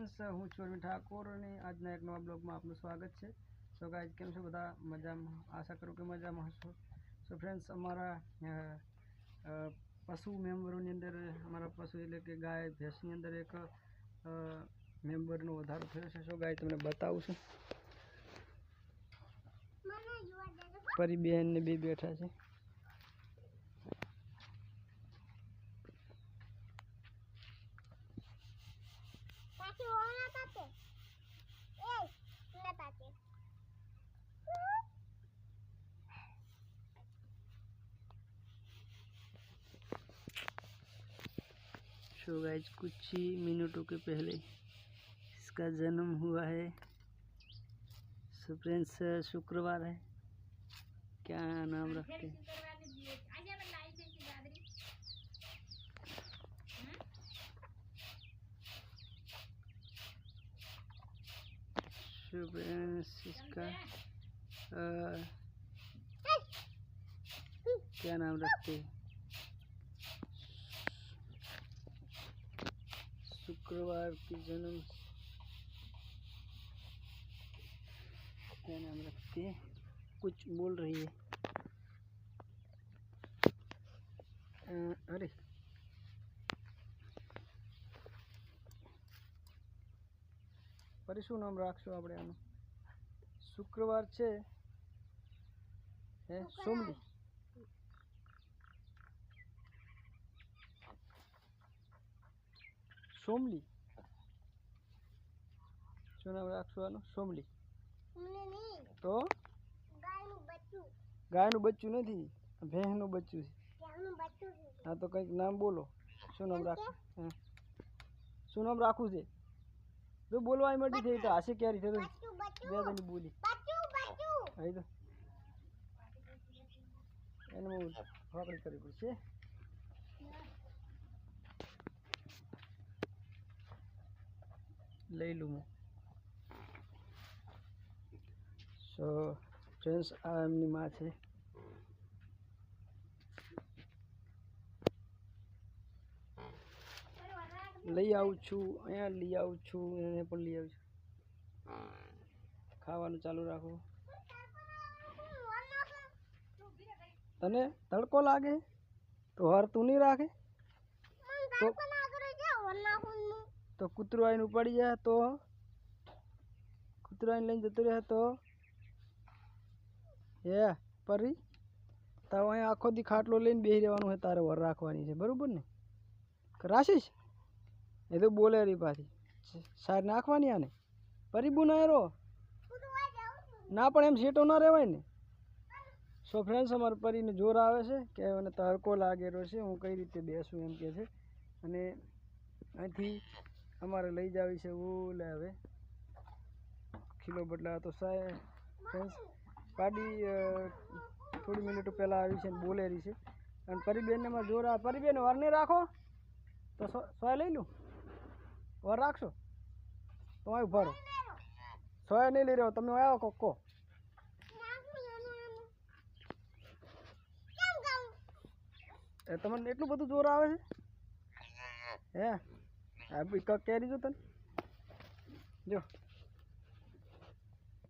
Friends, હું છું અરવિંદ ઠાકોર અને આજના એક નવા બ્લોગમાં આપનું સ્વાગત છે. સો ગાઈઝ, કેમ છો બધા? મજામાં? આશા કરું કે મજામાં હશો. સો ફ્રેન્ડ્સ, અમારા પશુ મેમ્બરોની અંદર અમારા પશુ એટલે કે ગાય ભેંસની અંદર એક મેમ્બરનો વધારો થયો છે. સો ગાય તમને બતાવું છું. પરીબેન ને બે બેઠા છે. सो गाइस, कुछ ही मिनटों के पहले इसका जन्म हुआ है. सो फ्रेंड्स, शुक्रवार है. क्या नाम रखते हैं? सो फ्रेंड्स, इसका क्या नाम रखते हैं? शुक्रवार की जन्म क्या नाम रखते हैं? कुछ बोल रही है. अरे ફરી શું નામ રાખશું આપણે આનું? શુક્રવાર છે હે સોમલી. સોમલી શું નામ રાખશું આનું? સોમલી. તો ગાયનું બચ્ચું નથી, ભેંસનું બચ્ચું છે. હા તો કંઈક નામ બોલો. શું નામ રાખશું? હા, શું નામ રાખવું છે? જો બોલવા મળી થઈ તો હાશે ક્યારે થયું બેદની બોલી આવી તો એને હું ફાકડી કરવી પડશે. લઈ લઉં હું. સો ફ્રેન્ડ્સ, આ એમની માં છે. લઈ આવું છું, અહીંયા લઈ આવું છું, એને પણ લઈ આવું છું. ખાવાનું ચાલુ રાખો. તને તડકો લાગે તો હર તું નહીં રાખે તો કૂતરું આવીને ઉપાડી જાય તો કૂતરું આવીને લઈને જતું રહે તો હે પરી તારે અહીંયા આખો દી ખાટલો લઈને બેસી રહેવાનું હોય, તારે વર રાખવાની છે, બરાબર ને? રાશીશ એ તો બોલે રી પાછી સાર નાખવાની આને પરી બુનાયરો ના પણ એમ સેટો ના રહેવાય ને. સો ફ્રેન્ડ્સ, અમારે પરીને જોર આવે છે કે મને તડકો લાગેલો છે, હું કઈ રીતે બેસું એમ કે છે. અને અહીંથી અમારે લઈ જાવી છે ઓલે હવે ખીલો બદલા તો સાહેબ ફ્રેન્ડ્સ પાડી થોડી મિનિટો પહેલાં આવી છે ને બોલે રહી છે. અને પરીબેનને માં જોર આવે. પરીબેન વર નહીં રાખો તો સોય લઈ લઉં. વર રાખશો તો અહીં ઉભા રહો. સોય નહીં લઈ રહ્યો, તમે આવ્યો કોકો. તમને એટલું બધું જોર આવે છે હે? કેરી જો તને જો